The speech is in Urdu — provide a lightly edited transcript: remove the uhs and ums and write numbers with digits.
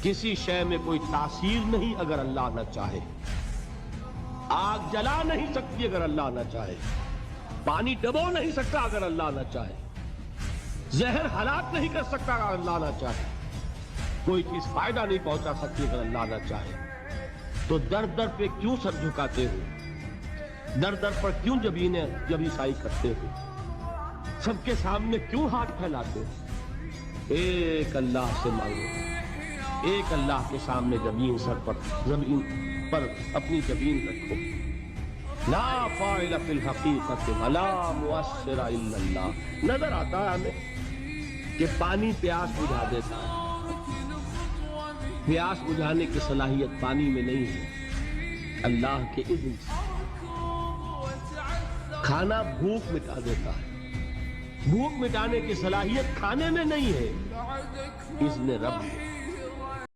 کسی شے میں کوئی تاثیر نہیں اگر اللہ نہ چاہے. آگ جلا نہیں سکتی اگر اللہ نہ چاہے. پانی ڈبو نہیں سکتا اگر اللہ نہ چاہے. زہر ہلاک نہیں کر سکتا اگر اللہ نہ چاہے. کوئی چیز فائدہ نہیں پہنچا سکتی اگر اللہ نہ چاہے. تو در در پہ کیوں سر جھکاتے ہو؟ در در پر کیوں جبیں سائی کرتے ہو؟ سب کے سامنے کیوں ہاتھ پھیلاتے ہو؟ ایک اللہ سے مانگو. ایک اللہ کے سامنے زمین پر اپنی زمین رکھو. لا فاعل فی الحقیقت ولا مؤثر الا اللہ. نظر آتا ہے ہمیں کہ پانی پیاس بجھا دیتا ہے. پیاس بجھانے کی صلاحیت پانی میں نہیں ہے، اللہ کے اذن سے. کھانا بھوک مٹا دیتا ہے. بھوک مٹانے کی صلاحیت کھانے میں نہیں ہے، اذن رب ہے.